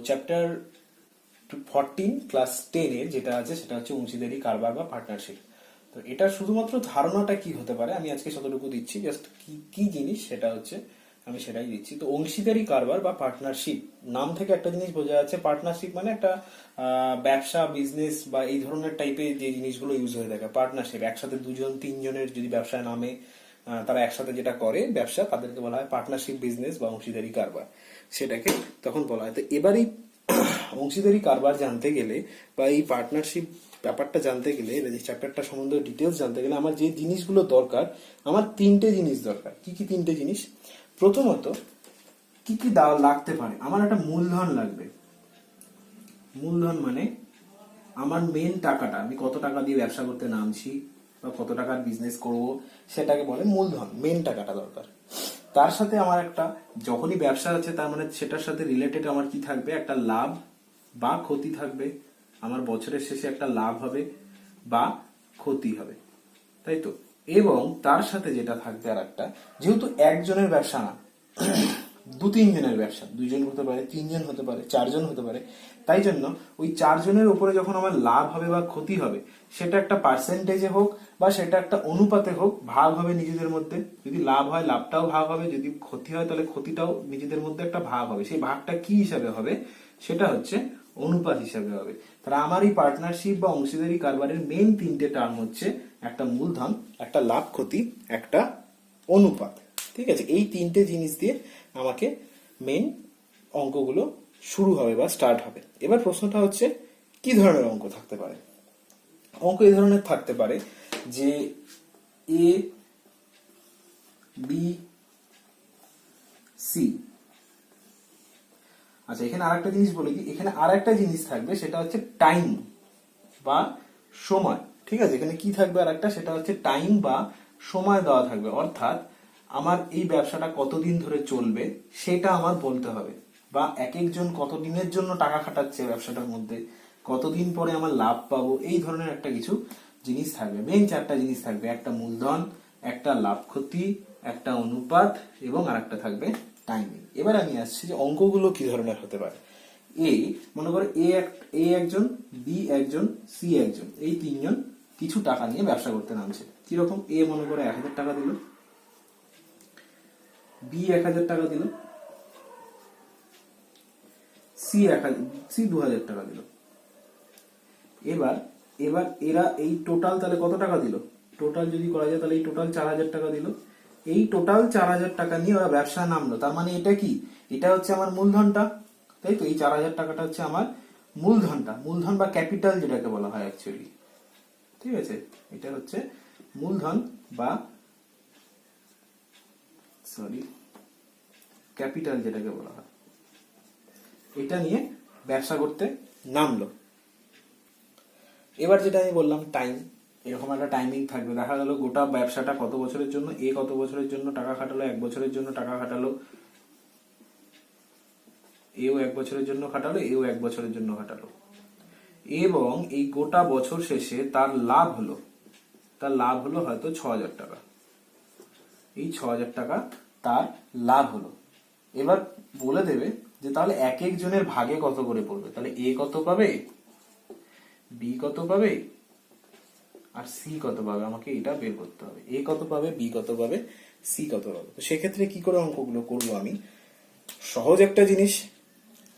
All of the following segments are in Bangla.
চ্যাপ্টার 14 ক্লাস 10 এর যেটা আছে সেটা হচ্ছে অংশীদারি কারবার বা পার্টনারশিপ। তো এটা শুধুমাত্র ধারণাটা কি হতে পারে আমি আজকে যতটুকু দিচ্ছি, জাস্ট কি কি জিনিস সেটা হচ্ছে আমি সেটাই দিচ্ছি। তো অংশীদারি কারবার বা পার্টনারশিপ, নাম থেকে একটা জিনিস বোঝা যাচ্ছে, পার্টনারশিপ মানে একটা ব্যবসা বিজনেস বা এই ধরনের টাইপের যে জিনিসগুলো ইউজ হয়ে থাকে। পার্টনারশিপ একসাথে দুজন তিনজনের যদি ব্যবসায় নামে, তারা একসাথে যেটা করে ব্যবসা, তাদেরকে বলা হয় পার্টনারশিপ বিজনেস বা অংশীদারি কারবার, সেটাকে তখন বলা হয়। তো এবার এই অংশীদারি কারবার জানতে গেলে বা এই পার্টনারশিপ ব্যাপারটা জানতে গেলে, চ্যাপ্টারটা সম্বন্ধে ডিটেলস জানতে গেলে আমার যে জিনিসগুলো দরকার, আমার তিনটে জিনিস দরকার। কি কি তিনটে জিনিস? প্রথমত কি কি লাগতে পারে, আমার একটা মূলধন লাগবে। মূলধন মানে আমার মেন টাকাটা, আমি কত টাকা দিয়ে ব্যবসা করতে নামছি বা কত টাকার বিজনেস করব সেটাকে বলে মূলধন, মেন টাকাটা দরকার। তার সাথে আমার একটা, যখনই ব্যবসা আছে তার মানে সেটার সাথে রিলেটেড আমার কি থাকবে, একটা লাভ বা ক্ষতি থাকবে। আমার বছরের শেষে একটা লাভ হবে বা ক্ষতি হবে, তাই তো? এবং তার সাথে যেটা থাকবে আর একটা, যেহেতু একজনের ব্যবসা না, দু তিনজনের ব্যবসা, দুইজন হতে পারে, তিনজন হতে পারে, চারজন হতে পারে, তাই জন্য ওই চারজনের উপরে যখন আমার লাভ হবে বা ক্ষতি হবে, সেটা একটা পার্সেন্টেজে হোক বা সেটা একটা অনুপাতে হোক, ভাগ হবে নিজেদের মধ্যে। যদি লাভ হয় লাভটাও ভাগ হবে, যদি ক্ষতি হয় তাহলে ক্ষতিটাও নিজেদের মধ্যে একটা ভাগ হবে। সেই ভাগটা কি হিসাবে হবে, সেটা হচ্ছে অনুপাত হিসাবে হবে। তাহলে আমার এই পার্টনারশিপ বা অংশীদারি কারবারের মেইন তিনটে টার্ম হচ্ছে একটা মূলধন, একটা লাভ ক্ষতি, একটা অনুপাত। ঠিক আছে, এই তিনটে জিনিস দিয়ে আমাকে মেইন অঙ্কগুলো শুরু হবে বা স্টার্ট হবে। এবার প্রশ্নটা হচ্ছে কি ধরনের অঙ্ক থাকতে পারে। অঙ্ক এই ধরনের থাকতে পারে যে এ বি সি। আচ্ছা, এখানে আরেকটা জিনিস বলে কি, এখানে আরেকটা জিনিস থাকবে, সেটা হচ্ছে টাইম বা সময়। ঠিক আছে, এখানে কি থাকবে আর একটা, সেটা হচ্ছে টাইম বা সময় দেওয়া থাকবে। অর্থাৎ আমার এই ব্যবসাটা কতদিন ধরে চলবে সেটা আমার বলতে হবে, বা এক একজন কতদিনের জন্য টাকা খাটাচ্ছে ব্যবসাটার মধ্যে, কতদিন পরে আমার লাভ পাবো, এই ধরনের একটা কিছু জিনিস থাকবে। মেইন চারটা জিনিস থাকবে, একটা মূলধন, একটা লাভ ক্ষতি, একটা অনুপাত এবং আরেকটা থাকবে টাইমিং। এবার আমি আসছি যে অঙ্কগুলো কি ধরনের হতে পারে। এ, মনে করো এ একজন, বি একজন, সি একজন, এই তিনজন কিছু টাকা নিয়ে ব্যবসা করতে নামছে। কিরকম? এ মনে করো 1000 টাকা দিল, বি 1000 টাকা দিল, সি 2000 টাকা দিল। এবার এবার এরা এই টোটাল তাহলে কত টাকা দিল, টোটাল যদি করা যায় তাহলে এই টোটাল 4000 টাকা দিল। এই টোটাল 4000 টাকা নিয়ে ওরা ব্যবসা নামলো। তার মানে এটা কি, এটা হচ্ছে আমার মূলধনটা, তাই তো? এই 4000 টাকাটা হচ্ছে আমার মূলধনটা, মূলধন বা ক্যাপিটাল যেটাকে বলা হয় অ্যাকচুয়ালি। ঠিক আছে, এটা হচ্ছে মূলধন বা ক্যাপিটাল যেটাকে বলা হয়। এটা নিয়ে ব্যবসা করতে নামলো। এবার যেটা আমি বললাম টাইম, এরকম একটা টাইমিং থাকবে। দেখা গেল গোটা ব্যবসাটা কত বছরের জন্য, এ কত বছরের জন্য টাকা খাটালো, 1 বছরের জন্য টাকা খাটালো, এও 1 বছরের জন্য খাটালো, এও 1 বছরের জন্য খাটালো। এবং এই গোটা বছর শেষে তার লাভ হলো, হয়তো 6000 টাকা। এই 6000 টাকা তার লাভ হলো। এবার বলে দেবে যে তাহলে এক একজনের ভাগে কত করে পড়বে। তাহলে এ কত পাবে, বি কত পাবে, আর সি কত পাবে, আমাকে এটা বের করতে হবে। এ কত পাবে, বি কত পাবে, সি কত পাবে। তো সেক্ষেত্রে কি করে অঙ্কগুলো করবো আমি, সহজ একটা জিনিস,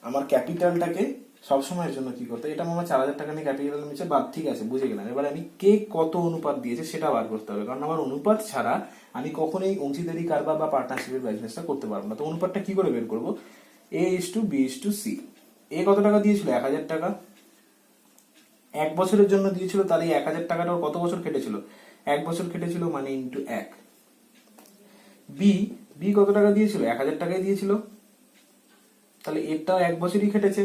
আমার ক্যাপিটালটাকে সবসময়ের জন্য কি করতে, এটা আমার 4000 টাকা নিয়ে ক্যাপিটাল নিচে বাদ, ঠিক আছে বুঝে গেলাম। এবার আমি কে কত অনুপাত দিয়েছে সেটা বার করতে হবে, কারণ আমার অনুপাত ছাড়া আমি কখনোই অংশীদারি কারবার বা পার্টনারশিপের বিজনেসটা করতে পারবো না। তো অনুপাতটা কি করে বের করবো, A:B:C। এ কত টাকা দিয়েছিল, 1000 টাকা, 1 বছরের জন্য দিয়েছিল, তাহলে 1000 টাকাটা কত বছর খেটেছিল, 1 বছর খেটেছিল, মানে ইন্টু 1। বি কত টাকা দিয়েছিল, 1000 টাকাই দিয়েছিল, তাহলে এরটাও 1 বছরই খেটেছে।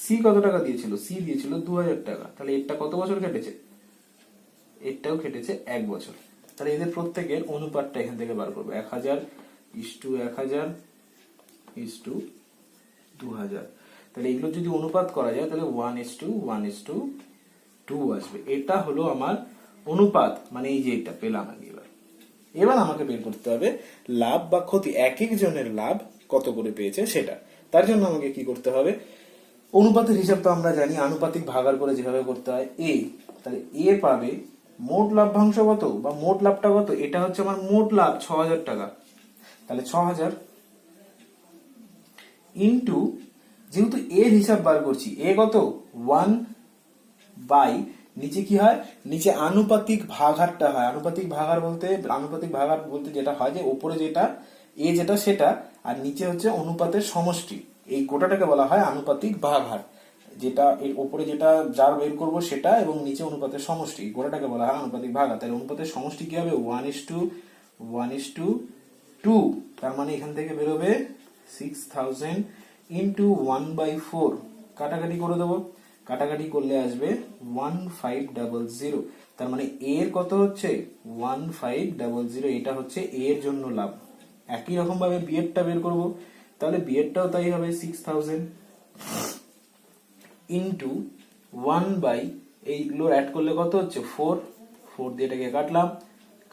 সি কত টাকা দিয়েছিল, সি দিয়েছিল 2000 টাকা, তাহলে এরটা কত বছর খেটেছে, এরটাও খেটেছে 1 বছর। তাহলে এদের প্রত্যেকের অনুপাতটা এখান থেকে বার করবো, 1000:1000:2000। তাহলে এগুলো যদি অনুপাত করা যায় তাহলে 1:1:2 আসবে। এটা হলো আমার অনুপাত, মানে এই যে এটা পেলাম আমি। এবার আমাকে বের করতে হবে লাভ বা ক্ষতি, এক একজনের লাভ কত করে পেয়েছে সেটা। তার জন্য আমাকে কি করতে হবে, অনুপাতের হিসাব তো আমরা জানি, আনুপাতিক ভাগার করে যেভাবে করতে হয় এ, তাহলে এ পাবে মোট লাভ্যাংশ কত বা মোট লাভটা কত, এটা হচ্ছে আমার মোট লাভ 6,000 টাকা, তাহলে 6,000 ইন্টু, যেহেতু এর হিসাব বার করছি, এ কত 1 বাই নিচে কি হয়, নিচে আনুপাতিক ভাগারটা হয়। আনুপাতিক ভাগার বলতে যেটা হয় যে উপরে যেটা এ যেটা সেটা, আর নিচে হচ্ছে অনুপাতের সমষ্টি, এই গোটাটাকে বলা হয় আনুপাতিক ভাগার। যেটা এর উপরে যেটা যার বের করব সেটা এবং নিচে অনুপাতের সমষ্টি, গোটাটাকে বলা হয় আনুপাতিক ভাগার। তাহলে অনুপাতের সমষ্টি কি হবে 1:2, তার মানে এখান থেকে বেরোবে 6,000 ইন্টু 1/4, কাটাকাটি করে দেবো, কাটাকাটি করলে আসবে 1500, তার মানে এর কত হচ্ছে 1500, এটা হচ্ছে এর জন্য লাভ। একই রকম ভাবে বি এরটা বের করবো, তাহলে বি এরটাও তাই হবে 6,000 ইন্টু 1 বাই, এইগুলো অ্যাড করলে কত হচ্ছে 4 দিয়ে এটাকে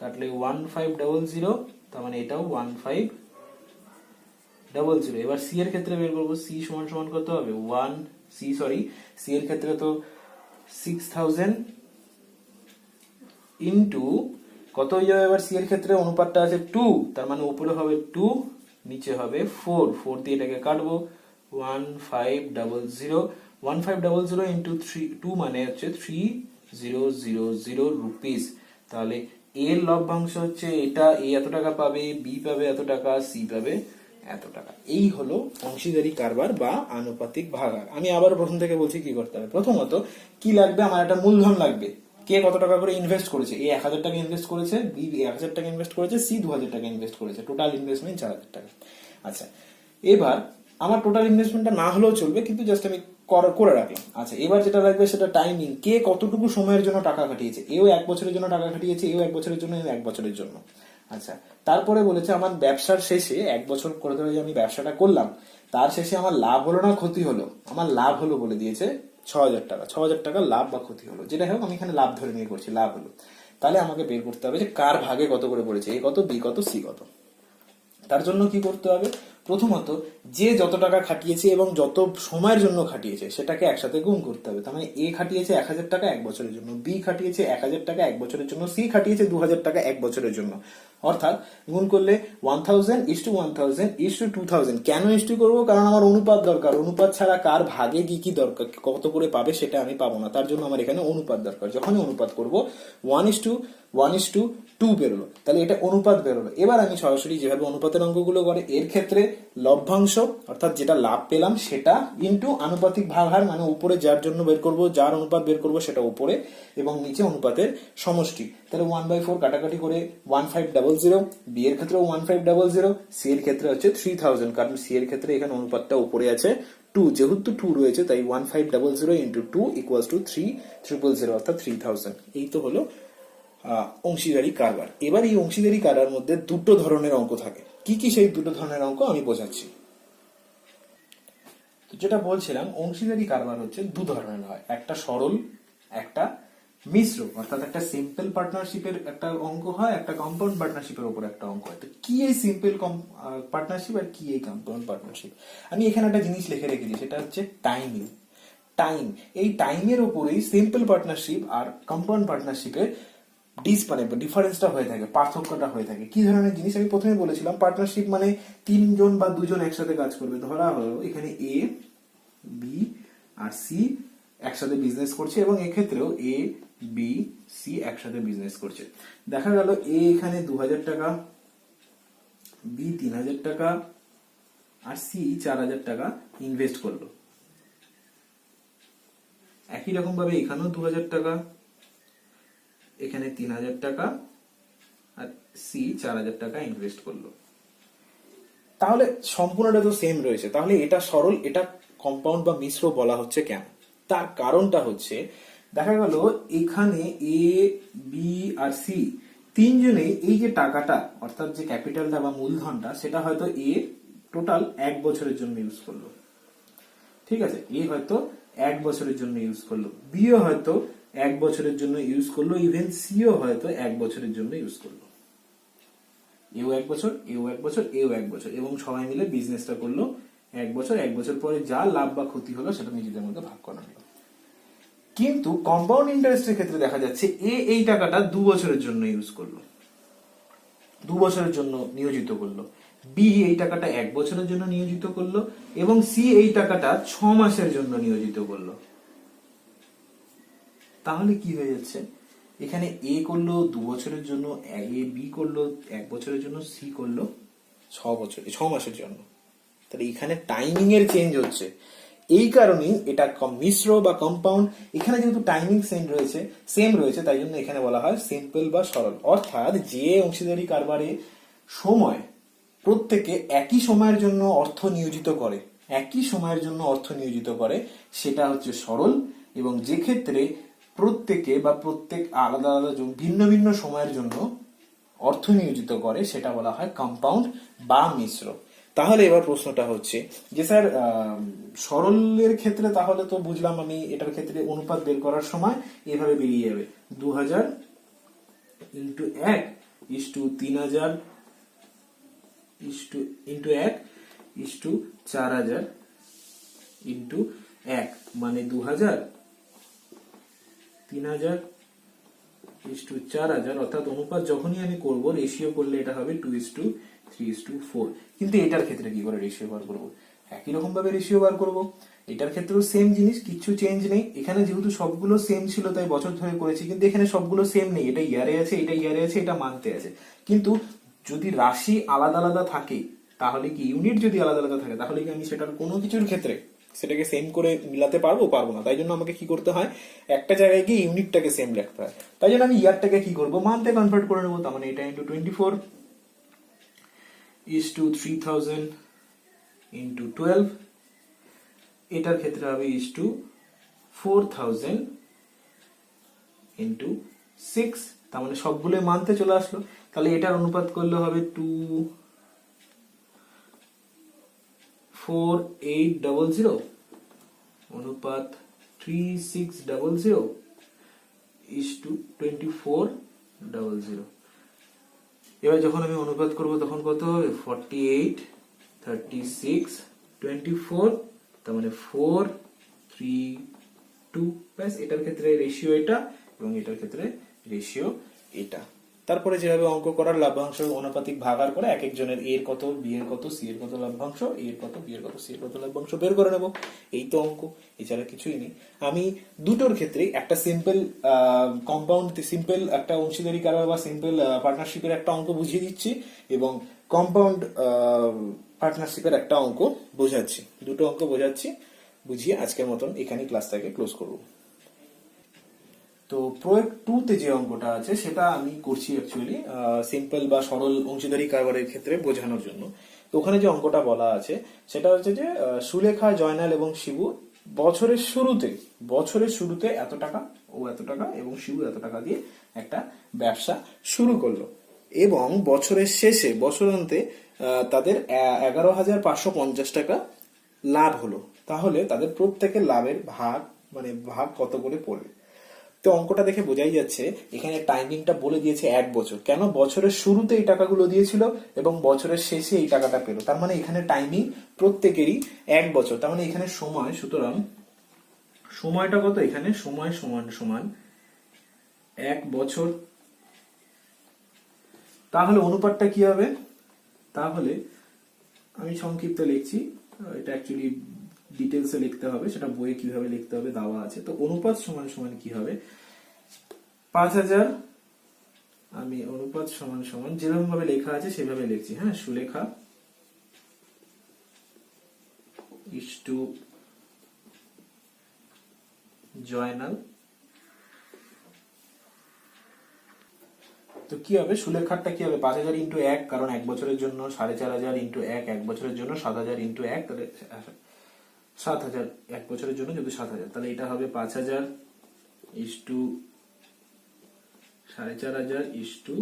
কাটলে 1500, তার মানে এটাও 1500। এবার সি এর ক্ষেত্রে বের করবো, সি সমান সমান কত হবে সি এর ক্ষেত্রে তো 6,000 ইন্টু কত হয়ে যাবে, এবার সি এর ক্ষেত্রে অনুপাতটা আছে 2, তার মানে উপরে হবে 2, নিচে হবে 4 দিয়ে এটাকে কাটবো 1500 ইন্টু 2 মানে হচ্ছে 3000 রুপিস। তাহলে এর লভ্যাংশ হচ্ছে এটা, এ এত টাকা পাবে, বি পাবে এত টাকা, সি পাবে এত টাকা। এই হলো অংশীদারি কারবার বা আনুপাতিক ভাগার। আমি আবার প্রথম থেকে বলছি কি করতে হবে। প্রথমত কি লাগবে, আমার একটা মূলধন লাগবে, কে কত টাকা করে ইনভেস্ট করেছে, এ 1,000 টাকা ইনভেস্ট করেছে, বি 1,000 টাকা ইনভেস্ট করেছে, সি 2,000 টাকা ইনভেস্ট করেছে, টোটাল ইনভেস্টমেন্ট 4,000 টাকা। আচ্ছা, এবার আমার টোটাল ইনভেস্টমেন্টটা না হলেও চলবে, কিন্তু জাস্ট আমি করে রাখলাম। আচ্ছা, এবার যেটা লাগবে সেটা টাইমিং, কে কতটুকু সময়ের জন্য টাকা খাটিয়েছে, এও 1 বছরের জন্য টাকা খাটিয়েছে, এও 1 বছরের জন্য, 1 বছরের জন্য। আচ্ছা, তারপরে বলেছে আমার ব্যবসার শেষে 1 বছর করে ধরে যে আমি ব্যবসাটা করলাম, তার শেষে আমার লাভ হলো না ক্ষতি হলো, আমার লাভ হলো বলে দিয়েছে 6,000 টাকা, 6,000 টাকা লাভ বা ক্ষতি হলো, যেটা হোক আমি এখানে লাভ ধরে নিয়ে করছি, লাভ হলো। তাহলে আমাকে বের করতে হবে যে কার ভাগে কত করে পড়েছে, এ কত, বি কত, সি কত। তার জন্য কি করতে হবে, প্রথমত যে যত টাকা খাটিয়েছে এবং যত সময়ের জন্য খাটিয়েছে সেটাকে একসাথে গুণ করতে হবে। তার মানে এ খাটিয়েছে 1,000 টাকা 1 বছরের জন্য, বি খাটিয়েছে 1,000 টাকা 1 বছরের জন্য, সি খাটিয়েছে 2,000 টাকা 1 বছরের জন্য। অর্থাৎ গুণ করলে 1,000:1,000:2,000। কেন ইস্টু করবো, কারণ আমার অনুপাত দরকার, অনুপাত ছাড়া কার ভাগে কি কি দরকার, কত করে পাবে সেটা আমি পাবো না, তার জন্য আমার এখানে অনুপাত দরকার। যখনই অনুপাত করবো 1:1:2 বেরোলো, তাহলে এটা অনুপাত বেরোলো। এবার আমি সরাসরি যেভাবে অনুপাতের অঙ্কগুলো করে, এর ক্ষেত্রে লভ্যাংশ অর্থাৎ যেটা লাভ পেলাম সেটা ইন্টু আনুপাতিক ভাগার, মানে উপরে যার জন্য বের করবো, যার অনুপাত বের করবো সেটা উপরে এবং নিচে অনুপাতের সমষ্টি। তাহলে 1/4 কাটাকাটি করে 1500, বি এর ক্ষেত্রে 1500, সি এর ক্ষেত্রে হচ্ছে 3,000, কারণ সি এর ক্ষেত্রে এখানে অনুপাতটা উপরে আছে 2, যেহেতু 2 রয়েছে তাই 1500 ইন্টু 2 ইকুয়ালস টু 3,000 অর্থাৎ 3,000। এই তো হলো অংশীদারি কারবার। এবার এই অংশীদারি কারবার মধ্যে দুটো ধরনের অঙ্ক থাকে। কি কি সেই দুটো ধরনের অঙ্ক আমি বোঝাচ্ছি। তো যেটা বলছিলাম, অংশীদারি কারবার হচ্ছে দু ধরনের হয়, একটা সরল, একটা মিশ্র। অর্থাৎ একটা সিম্পল পার্টনারশিপের একটা অঙ্ক হয়, একটা কম্পাউন্ড পার্টনারশিপের উপর একটা অঙ্ক হয়। তো কি এই সিম্পল পার্টনারশিপ আর কি এই কম্পাউন্ড পার্টনারশিপ, আমি এখানে একটা জিনিস লিখে রেখেছি, সেটা হচ্ছে টাইমিং। এই টাইমের উপরেই সিম্পল পার্টনারশিপ আর কম্পাউন্ড পার্টনারশিপের ডিফারেন্সটা হয়ে থাকে, পার্থক্যটা হয়ে থাকে। কি ধরনের জিনিস, আমি প্রথমে বলেছিলাম পার্টনারশিপ মানে 3 জন বা 2 জন একসাথে কাজ করবে। ধরা হলো এখানে এ, বি আর সি একসাথে বিজনেস করছে এবং এক্ষেত্রেও এ, বি, সি একসাথে বিজনেস করছে। দেখা গেল এ এখানে 2,000 টাকা, বি 3,000 টাকা আর সি 4,000 টাকা ইনভেস্ট করলো। একই রকম ভাবে এখানেও 2,000 টাকা, এখানে 3,000 টাকা আর সি 4,000 টাকা ইনভেস্ট করলো। তাহলে সম্পূর্ণটা তো সেম রয়েছে, তাহলে এটা সরল, এটা কম্পাউন্ড বা মিশ্র বলা হচ্ছে কেন? তার কারণটা হচ্ছে, দেখা গেল এখানে এ, বি আর সি তিনজনে এই যে টাকাটা অর্থাৎ যে ক্যাপিটালটা বা মূলধনটা সেটা হয়তো এ টোটাল 1 বছরের জন্য ইউজ করলো, ঠিক আছে, এ হয়তো 1 বছরের জন্য ইউজ করলো, বিও হয়তো 1 বছরের জন্য ইউজ করলো, ইভেন সিও হয়তো 1 বছরের জন্য ইউজ করলো। এও 1 বছর, এও 1 বছর, এও 1 বছর, এবং সবাই মিলে বিজনেসটা করলো 1 বছর, 1 বছর পরে যা লাভ বা ক্ষতি হলো সেটা নিজেদের মধ্যে ভাগ করা হলো। কিন্তু কম্পাউন্ড ইন্টারেস্টের ক্ষেত্রে দেখা যাচ্ছে এই টাকাটা 2 বছরের জন্য ইউজ করলো, 2 বছরের জন্য নিয়োজিত করলো, বি এই টাকাটা 1 বছরের জন্য নিয়োজিত করলো, এবং সি এই টাকাটা 6 মাসের জন্য নিয়োজিত করলো। তাহলে কি হয়ে যাচ্ছে, এখানে এ করলো 2 বছরের জন্য, বি করলো 1 বছরের জন্য, সি করলো 6 মাসের জন্য। তাহলে এখানে টাইমিং এর চেঞ্জ হচ্ছে। এই কারণেই এটা মিশ্র বা কম্পাউন্ড। এখানে যেহেতু টাইমিং সেম রয়েছে তাই জন্য এখানে বলা হয় সিম্পল বা সরল। অর্থাৎ যে অংশীদারি কারবারে সময় প্রত্যেকে একই সময়ের জন্য অর্থ নিয়োজিত করে সেটা হচ্ছে সরল, এবং যে ক্ষেত্রে প্রত্যেকে বা প্রত্যেক আলাদা আলাদা ভিন্ন ভিন্ন সময়ের জন্য অর্থ নিয়োজিত করে সেটা বলা হয় কম্পাউন্ড বা মিশ্র। তাহলে এবার প্রশ্নটা হচ্ছে যে স্যার সরলের ক্ষেত্রে তাহলে তো বুঝলাম আমি এটার ক্ষেত্রে অনুপাত বের করার সময় এভাবে বেরিয়ে যাবে 2000 into 1 is to 3000 into 1 is to 4000 into 1, মানে 2000 3000 ইস্টু 4000। অর্থাৎ অনুপাত যখনই আমি করব, রেশিও করলে এটা হবে 2:3:4। কিন্তু এটার ক্ষেত্রে কি করে রেশিও বার করব? একই রকম ভাবে রেশিও বার করব। এটার ক্ষেত্রেও সেম জিনিস, কিছু চেঞ্জ নেই। এখানে যেহেতু সবগুলো সেম ছিল তাই বছর ধরে করেছি, কিন্তু এখানে সবগুলো সেম নেই, এটা ইয়ারে আছে, এটা ইয়ারে আছে, এটা মান্থে আছে। কিন্তু যদি রাশি আলাদা আলাদা থাকে তাহলে কি, ইউনিট যদি আলাদা আলাদা থাকে তাহলে কি আমি সেটার কোনো কিছুর ক্ষেত্রে সেটাকে সেম করে মিলাতে পারবো না। তাই জন্য আমাকে কি করতে হয়, একটা জায়গায় গিয়ে ইউনিটটাকে সেম রাখতে হয়। তাই জন্য আমি ইয়ারটাকে কি করবো, মান্থে কনভার্ট করে নেবো। তার মানে এটা ইন্টু 24 ইস টু 3000 ইন্টু 12, এটার ক্ষেত্রে হবে ইস টু 4000 ইন্টু 6। তার মানে সবগুলো মান্থে চলে আসলো। তাহলে এটার অনুপাত করলে হবে 24800 অনুপাত 3600 ইস টু 2400। এবার যখন আমি অনুপাত করব তখন কত হবে, 48 36 24, তার মানে 432। ব্যাস, এটার ক্ষেত্রে রেশিও এটা এবং এটার ক্ষেত্রে রেশিও এটা। তারপরে যেভাবে অঙ্ক করার, লভ্যাংশ অনুপাতিক ভাগার করে এক একজনের এর কত, বি এর কত, সি এর কত লভ্যাংশ, এর কত, বি এর কত, সি এর কত লভ্যাংশ বের করে নেব। এই তো অঙ্ক, এছাড়া কিছুই নেই। আমি দুটোর ক্ষেত্রে একটা সিম্পল কম্পাউন্ড, সিম্পল একটা অংশীদারি কারবার বা সিম্পল পার্টনারশিপের একটা অঙ্ক বুঝিয়ে দিচ্ছি, এবং কম্পাউন্ড পার্টনারশিপের একটা অঙ্ক বোঝাচ্ছি। দুটো অঙ্ক বুঝিয়ে আজকের মতন এখানে ক্লাসটাকে ক্লোজ করব। তো প্রয়োগ 2 তে যে অঙ্কটা আছে সেটা আমি করছি অ্যাকচুয়ালি সিম্পল বা সরল অংশীদারি কারবারের ক্ষেত্রে বোঝানোর জন্য। তো ওখানে যে অঙ্কটা বলা আছে সেটা হচ্ছে যে সুলেখা, জয়নাল এবং শিবু বছরের শুরুতে এত টাকা, ও এত টাকা এবং শিবু এত টাকা দিয়ে একটা ব্যবসা শুরু করলো, এবং বছরের শেষে, বছরান্তে তাদের 11,550 টাকা লাভ হলো। তাহলে তাদের প্রত্যেকের লাভের ভাগ কত করে পড়বে? তো অঙ্কটা দেখে বোঝাই যাচ্ছে এখানে টাইমিংটা বলে দিয়েছে 1 বছর। কেন? বছরের শুরুতে এই টাকাগুলো দিয়েছিল এবং বছরের শেষে এই টাকাটা পেল। তার মানে এখানে টাইমিং প্রত্যেকেরই 1 বছর। তার মানে এখানে সময়, সুতরাং সময়টা কত, এখানে সময় সমান সমান 1 বছর। তাহলে অনুপাতটা কি হবে? তাহলে আমি সংক্ষিপ্ত লিখছি, এটা অ্যাকচুয়ালি ডিটেলসে লিখতে হবে, সেটা বইয়ে কিভাবে লিখতে হবে দেওয়া আছে। তো অনুপাত সমান সমান কি হবে, 5000, আমি অনুপাত সমান সমান যেরকম ভাবে লেখা আছে সেভাবে লিখছি। হ্যাঁ, সুলেখা ইস টু জয়নাল। তো কি হবে, সুলেখারটা কি হবে, 5000 ইন্টু 1, কারণ 1 বছরের জন্য 4500 ইন্টু 1, 1 বছরের জন্য 7000 ইন্টু 1, তাহলে 7000, 1 বছরের জন্য যদি 7000, তাহলে এটা হবে 5000 ইস টু 4500 ইস টু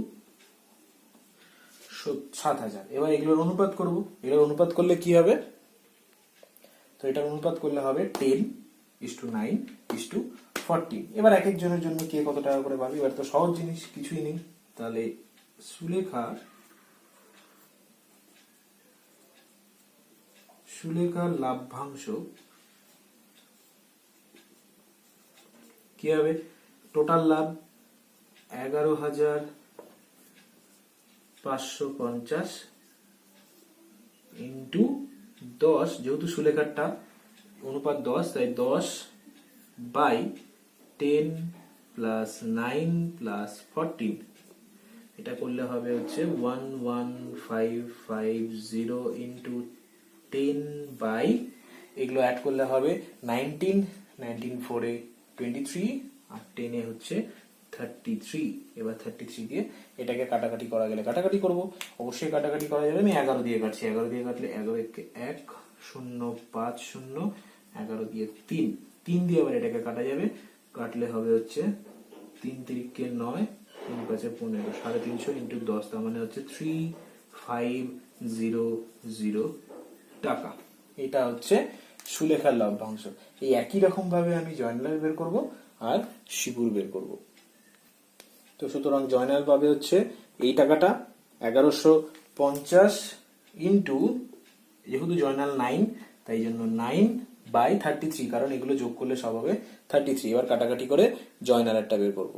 7000। এবার এগুলোর অনুপাত করব। এগুলোর অনুপাত করলে কি হবে, তো এটার অনুপাত করলে হবে 10 ইস টু 9 ইস টু 14। এবার এক একজনের জন্য কে কত টাকা করে পাবে, এবার তো সহজ জিনিস, কিছুই নেই। তাহলে সুলেখার লাভ্যাংশ কি হবে? টোটাল লাভ 11,550 ইন্টু 10, যেহেতু সুলেখারটা অনুপাত 10, তাই 10 বাই 10 প্লাস 9 প্লাস 14, এটা করলে হবে হচ্ছে 11550 ইন্টু 10 বাই, এগুলো অ্যাড করলে হবে 19, 19 4 23 আর 10 হচ্ছে 33। এবার 33 দিয়ে এটাকে কাটাকাটি করা গেলে কাটাকাটি করব, অবশ্যই কাটাকাটি করা যাবে। আমি 11 দিয়ে কাটছি, 11 দিয়ে কাটলে 11 কে 1 0 5 0, 11 দিয়ে 3, 3 দিয়ে আবার এটাকে কাটা যাবে, কাটলে হবে হচ্ছে 3 3 9, 3 5 15, 350 ইন্টু 10, তার মানে হচ্ছে 3500 টাকা। এটা হচ্ছে সুলেখার লভ্যাংশ। এই একই রকম ভাবে আমি জয়নাল বের করব আর শিবুর বের করব। তো সুতরাং জয়নাল পাবে হচ্ছে এই টাকাটা 1150 ইন্টু, যেহেতু জয়নাল 9 তাই জন্য 9 বাই 33, কারণ এগুলো যোগ করলে সব হবে 33। এবার কাটাকাটি করে জয়নালেরটা বের করব।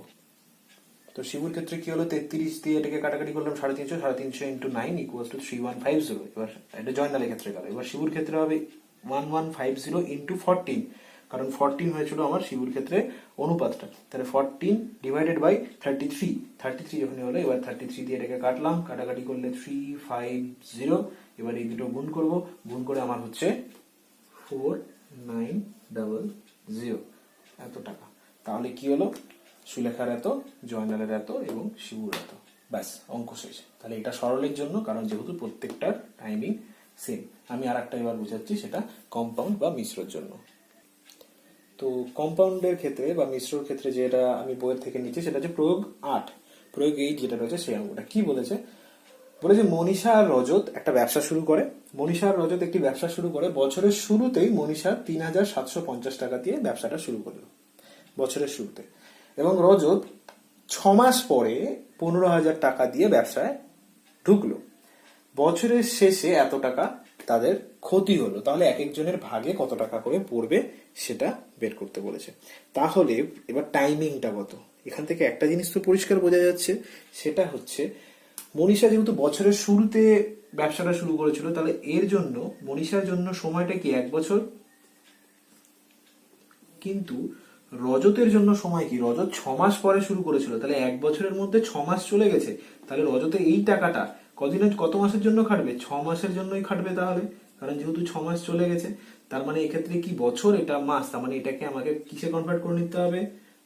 তো শিবুর ক্ষেত্রে কি হলো, 33 দিয়ে এটাকে কাটাকাটি করলাম 350, 350 ইন্টু 9 ইকুয়ালস টু 3150। এবার এটা জয়নালের ক্ষেত্রে গেল। এবার শিবুর ক্ষেত্রে হবে 1150 ইন্টু 14, কারণ 14 হয়েছিল আমার শিবুর ক্ষেত্রে অনুপাতটা, তাহলে 14 ডিভাইডেড বাই 33, 33 যখন হলো, এবার 33 দিয়ে এটাকে কাটলাম, কাটাকাটি করলে 350। এবার এই দুটো গুণ করব, গুণ করে আমার হচ্ছে 4900 এত টাকা। তাহলে কি হলো, সুলেখার এত, জয়নালের এত এবং শিবুর এত, ব্যাস অঙ্ক শেষ। তাহলে এটা সরলের জন্য, কারণ যেহেতু প্রত্যেকটার টাইমিং সেম। আমি আর একটা এবার বুঝাচ্ছি, সেটা কম্পাউন্ড বা মিশ্রর জন্য। তো কম্পাউন্ডের ক্ষেত্রে বা মিশ্রর ক্ষেত্রে যেটা আমি বইয়ের থেকে নিচ্ছি সেটা হচ্ছে প্রয়োগ 8, প্রয়োগ 8 যেটা রয়েছে সেই অঙ্কটা কি বলেছে, বলেছে মনীষা আর রজত একটা ব্যবসা শুরু করে। মনীষা আর রজত একটি ব্যবসা শুরু করে, বছরের শুরুতেই মনীষা 3750 টাকা দিয়ে ব্যবসাটা শুরু করলো বছরের শুরুতে, এবং রজত 6 মাস পরে 15,000 টাকা দিয়ে ব্যবসায় ঢুকলো। বছরের শেষে এত টাকা তাদের ক্ষতি হলো, তাহলে এক একজনের ভাগে কত টাকা করে পড়বে সেটা বের করতে বলেছে। তাহলে এবার টাইমিংটা কত, এখান থেকে একটা জিনিস তো পরিষ্কার বোঝা যাচ্ছে, সেটা হচ্ছে মনীষা যেহেতু বছরের শুরুতে ব্যবসাটা শুরু করেছিল, তাহলে এর জন্য মনীষার জন্য সময়টা কি 1 বছর, কিন্তু রজতের জন্য সময় কি, রজত 6 মাস পরে শুরু করেছিল, তাহলে 1 বছরের মধ্যে 6 মাস চলে গেছে, তাহলে রজতে এই টাকাটা কত মাসের জন্য খাটবে, 6 মাসের জন্যই খাটবে। তাহলে কারণ যেহেতু 6 মাস চলে গেছে, তার মানে এক্ষেত্রে কি বছর, এটা মাস, তার মানে এটাকে আমাকে কিসে কনভার্ট করে নিতে হবে,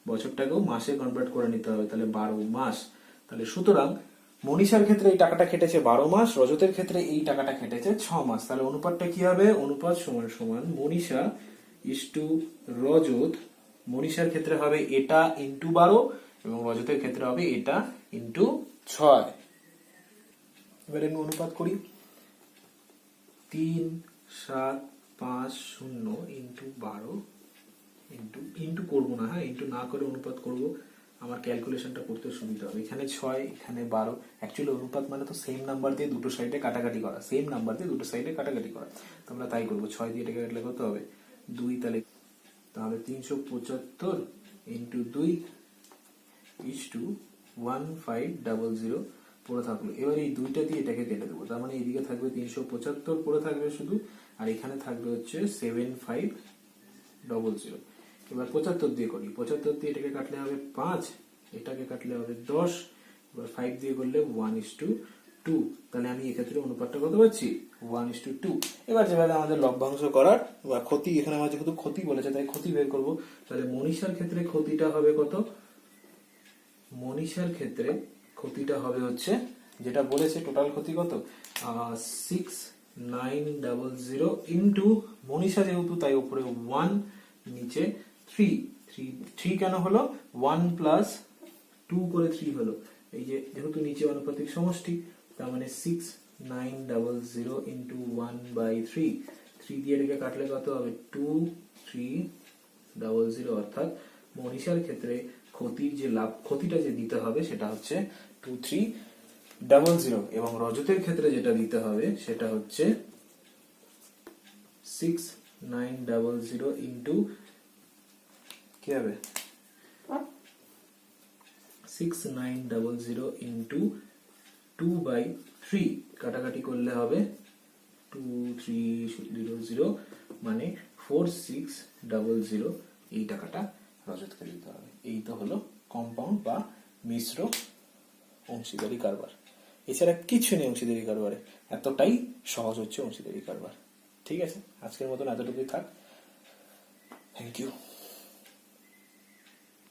বছরটাকেও মাসে কনভার্ট করে নিতে হবে, তাহলে 12 মাস। তাহলে সুতরাং মনীষার ক্ষেত্রে এই টাকাটা খেটেছে 12 মাস, রজতের ক্ষেত্রে এই টাকাটা খেটেছে 6 মাস। তাহলে অনুপাতটা কি হবে, অনুপাত সমান সমান মনীষা ইস টু রজত, মনীষার ক্ষেত্রে হবে এটা ইন্টু 12 এবং রজতের ক্ষেত্রে হবে এটা ইন্টু 6। এবার আমি অনুপাত করি, 3750 ইন্টু 12 ইন্টু করবো না, হ্যাঁ ইন্টু না করে অনুপাত করব, আমার ক্যালকুলেশনটা করতে সুবিধা হবে। এখানে 6 এখানে 12, অ্যাকচুয়ালি অনুপাত মানে তো সেম নাম্বার দিয়ে দুটো সাইডে কাটাকাটি করা, সেম নাম্বার দিয়ে দুটো সাইডে কাটাকাটি করা, তো আমরা তাই করবো। 6 দিয়ে এটাকে কাটলে কত হবে 2, তাহলে 375 ইন্টু 2 ইস টু 1500 পড়ে থাকলো। এবার এই দুইটা দিয়ে এটাকে কেটে দেবো, তার মানে এইদিকে থাকবে 375 পড়ে থাকবে শুধু, আর এখানে থাকবে হচ্ছে 7500। এবার 75 দিয়ে করি, 75 দিয়ে এটাকে কাটলে হবে 5, এটাকে কাটলে হবে 10, এবার 5 দিয়ে করলে 1:2, তাহলে আমি এক্ষেত্রে অনুপাতটা কত পাচ্ছি 1:2। এবার যেভাবে আমাদের লভ্যাংশ করার বা ক্ষতি, এখানে আমার যেহেতু ক্ষতি বলেছে তাই ক্ষতি বের করব। তাহলে মনীষার ক্ষেত্রে ক্ষতিটা হবে কত, মনীষার ক্ষেত্রে ক্ষতিটা হবে হচ্ছে যেটা বলেছে টোটাল ক্ষতি কত 6900 ইন্টু মনীষা যেহেতু তাই উপরে 1 নিচে 3 কেন হলো 1 প্লাস 2 করে 3 হলো, এই যে যেহেতু নিচে অনুপাতিক সমষ্টি, তার মানে 6900 ইন্টু 1/3, 3 দিয়ে এটাকে কাটলে কত হবে 2300, অর্থাৎ মনীষার ক্ষেত্রে ক্ষতির যে লাভ, ক্ষতিটা যে দিতে হবে সেটা হচ্ছে 2300, এবং রজতের ক্ষেত্রে যেটা দিতে হবে সেটা হচ্ছে 6900 ইন্টু কি হবে 6900 ইন্টু 2/3 কাটাকাটি করলে হবে 2300 মানে 4600 এই টাকাটা রজতকে দিতে হবে। এই তো হলো কম্পাউন্ড বা মিশ্র অংশীদারি কারবার। এছাড়া কিছু নেই অংশীদারি কারবারে, এতটাই সহজ হচ্ছে অংশীদারি কারবার। ঠিক আছে, আজকের মতন এতটুকুই থাক। Thank you.